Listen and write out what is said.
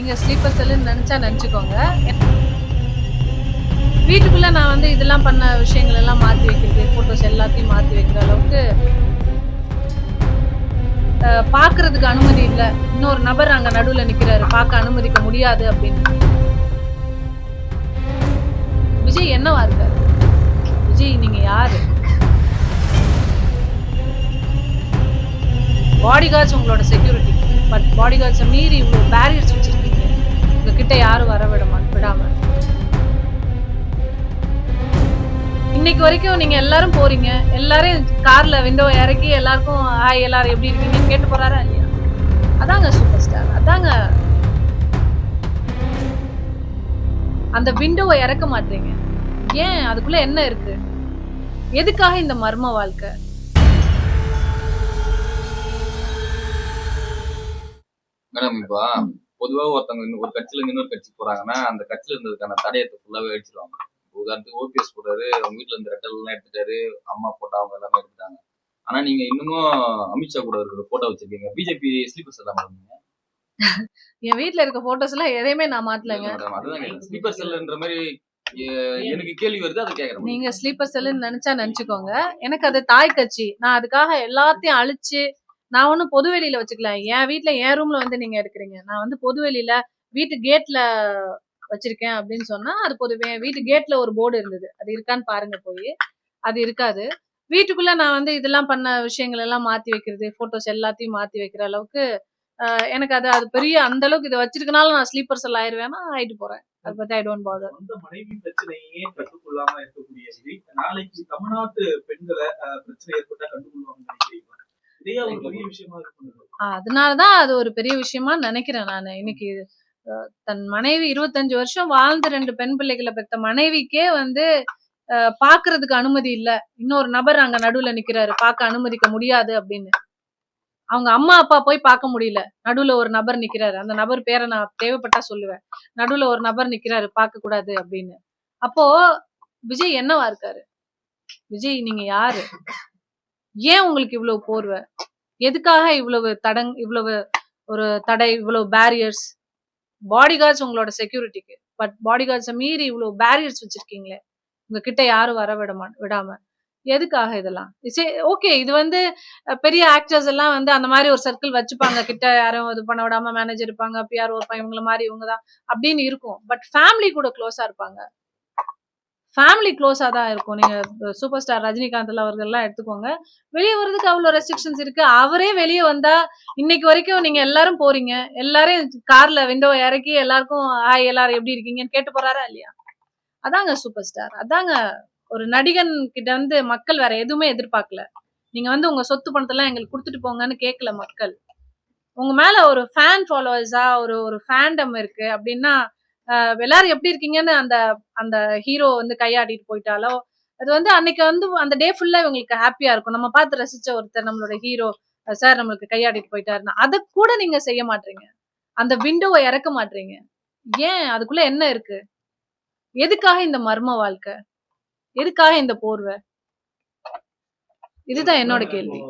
நீங்க ஸ்லீப்பர் செல்லுன்னு நினைச்சா நினைச்சுக்கோங்க. வீட்டுக்குள்ள நான் வந்து இதெல்லாம் பண்ண விஷயங்கள் எல்லாம் மாத்தி வைக்கிறது, போட்டோஸ் எல்லாத்தையும் மாத்தி வைக்கிற அளவுக்கு பாக்குறதுக்கு அனுமதி இல்ல. இன்னொரு நபர் அங்க நடுவுல நிக்கிறாரு. பார்க்க அனுமதிக்க முடியாது அப்படின்னு. விஜய் என்னவா இருக்காரு? விஜய் நீங்க யாரு? பாடி கார்ட்ஸ் உங்களோட செக்யூரிட்டி. பட் பாடி கார்ட்ஸை மீறி இவ்வளவு பேரியர்ஸ் வச்சிருக்கீங்க. உங்ககிட்ட யாரும் வர விடாம. இன்னைக்கு வரைக்கும் நீங்க எல்லாரும் போறீங்க. எல்லாரும் கார்ல விண்டோ இறக்கி எல்லாருக்கும் ஹாய் எல்லாரும் எப்படி இருக்கீங்கன்னு கேட்டு போறாரா இல்லையா? அதாங்க சூப்பர் ஸ்டார். அதாங்க அந்த விண்டோவை இறக்க மாட்டீங்க. ஏன்? அதுக்குள்ள என்ன இருக்கு? எதுக்காக இந்த மர்ம வாழ்க்கை? மேடம் இப்போ பொதுவா ஒருத்தவங்க ஒரு கட்சியில இருந்து இன்னொரு கட்சிக்கு போறாங்கன்னா அந்த கட்சியில இருந்ததுக்கான தடயத்தை ஃபுல்லாவே அடிச்சிருவாங்க. உதாரணத்துக்கு ஓபிஎஸ் போறாரு, அவங்க வீட்டுல இருந்த ரெட்டல் எல்லாம் எடுத்துட்டாரு, அம்மா போட்டோ அவங்க எல்லாமே எடுத்துட்டாங்க. ஆனா நீங்க இன்னமும் அமித்ஷா கூட இருக்கிற போட்டோ வச்சிருக்கீங்க. பிஜேபி ஸ்லீப்பர்ஸ் எல்லாம் பண்ணுவீங்க. என் வீட்டுல இருக்க போட்டோஸ் எல்லாம் எதையுமே நான் மாட்டலங்க. அதுதான் ஸ்லீப்பர் செல்ன்ற மாதிரி எனக்கு கேள்வி வருது, அதை கேக்குறேன். நீங்க ஸ்லீப்பர் செல்லுன்னு நினைச்சா நினைச்சுக்கோங்க. எனக்கு அது தாய் கட்சி. நான் அதுக்காக எல்லாத்தையும் அழிச்சு நான் ஒன்னும் பொது வெளியில வச்சுக்கலாம். என் வீட்டுல என் ரூம்ல வந்து நீங்க எடுக்கிறீங்க. நான் வந்து பொது வெளியில வீட்டு கேட்ல வச்சிருக்கேன் அப்படின்னு சொன்னா அது பொதுவே வீட்டு கேட்ல ஒரு போர்டு இருந்தது. அது இருக்கான்னு பாருங்க போய். அது இருக்காது. வீட்டுக்குள்ள நான் வந்து இதெல்லாம் பண்ண விஷயங்கள் எல்லாம் மாத்தி வைக்கிறது, போட்டோஸ் எல்லாத்தையும் மாத்தி வைக்கிற அளவுக்கு எனக்கு அது பெரிய அந்த அளவுக்கு இதை வச்சிருக்கனால நான் ஸ்லீப்பர் செல் ஆயிருவேன்னா ஆயிட்டு போறேன். அதை பத்தி ஐ டோன்ட் பாதர். அந்த மனைவி பிரச்சனையே கண்டுகொள்ளாம இருக்கக்கூடிய விஜய் நாளைக்கு தமிழ்நாட்டு பெண்களை பிரச்சனை ஏற்பட்டா கண்டுகொள்வாங்கன்னு நினைக்கிறீங்களா? இதே ஒரு பெரிய விஷயமா இருக்கு. அதனாலதான் அது ஒரு பெரிய விஷயமா நினைக்கிறேன் நான். இன்னைக்கு தன் மனைவி 25 வருஷம் வாழ்ந்து 2 பெண் பிள்ளைகளை பெற்ற மனைவிக்கே வந்து பாக்குறதுக்கு அனுமதி இல்ல. இன்னொரு நபர் அங்க நடுவுல நிக்கிறாரு. பார்க்க அனுமதிக்க முடியாது அப்படின்னு. அவங்க அம்மா அப்பா போய் பார்க்க முடியல. நடுவுல ஒரு நபர் நிக்கிறாரு. அந்த நபர் பேரை நான் தேவைப்பட்டா சொல்லுவேன். நடுவுல ஒரு நபர் நிக்கிறாரு பார்க்க கூடாது அப்படின்னு. அப்போ விஜய் என்னவா இருக்காரு? விஜய் நீங்க யாரு? ஏன் உங்களுக்கு இவ்வளவு போர்வை? எதுக்காக இவ்வளவு இவ்வளவு ஒரு தடை, இவ்வளவு பேரியர்ஸ்? பாடி கார்ட்ஸ் உங்களோட செக்யூரிட்டிக்கு. பட் பாடி கார்ட்ஸை மீறி இவ்வளவு பேரியர்ஸ் வச்சிருக்கீங்களே. உங்ககிட்ட யாரும் வர விடாம. எதுக்காக இதெல்லாம்? ஓகே, இது வந்து பெரிய ஆக்டர்ஸ் எல்லாம் வந்து அந்த மாதிரி ஒரு சர்க்கிள் வச்சுப்பாங்க. கிட்ட யாரும் இது பண்ண விடாம மேனேஜர் இருப்பாங்க, பிஆர் இருப்பாங்க, இவங்கள மாதிரி இவங்கதான் அப்படின்னு இருக்கும். பட் ஃபேமிலி கூட க்ளோஸா இருப்பாங்க. ஃபேமிலி க்ளோஸா தான் இருக்கும். நீங்க சூப்பர் ஸ்டார் ரஜினிகாந்த் அவர்கள் எல்லாம் எடுத்துக்கோங்க. வெளியே வர்றதுக்கு அவ்வளவு ரெஸ்ட்ரிக்ஷன்ஸ் இருக்கு. அவரே வெளியே வந்தா இன்னைக்கு வரைக்கும் நீங்க எல்லாரும் போறீங்க. எல்லாரும் கார்ல விண்டோ இறக்கி எல்லாருக்கும் ஹாய் எல்லாரும் எப்படி இருக்கீங்கன்னு கேட்டு போறாரா இல்லையா? அதாங்க சூப்பர் ஸ்டார். அதாங்க ஒரு நடிகன் கிட்ட வந்து மக்கள் வேற எதுவுமே எதிர்பார்க்கல. நீங்க வந்து உங்க சொத்து பணத்தெல்லாம் எங்களுக்கு கொடுத்துட்டு போங்கன்னு கேட்கல மக்கள். உங்க மேல ஒரு ஃபேன் ஃபாலோவர்ஸா ஒரு ஃபேண்டம் இருக்கு அப்படின்னா எல்லாரும் எப்படி இருக்கீங்கன்னு அந்த அந்த ஹீரோ வந்து கையாடிட்டு போயிட்டாலோ அது வந்து அன்னைக்கு வந்து அந்த டே ஃபுல்லா இவங்களுக்கு ஹாப்பியா இருக்கும். நம்ம பார்த்து ரசிச்ச ஒருத்தர் நம்மளோட ஹீரோ சார் நம்மளுக்கு கையாடிட்டு போயிட்டாருன்னா அதை கூட நீங்க செய்ய மாட்டீங்க. அந்த விண்டோவை இறக்க மாட்டீங்க. ஏன்? அதுக்குள்ள என்ன இருக்கு? எதுக்காக இந்த மர்ம வாழ்க்கை? எதுக்காக இந்த போர்வை? இதுதான் என்னோட கேள்வி.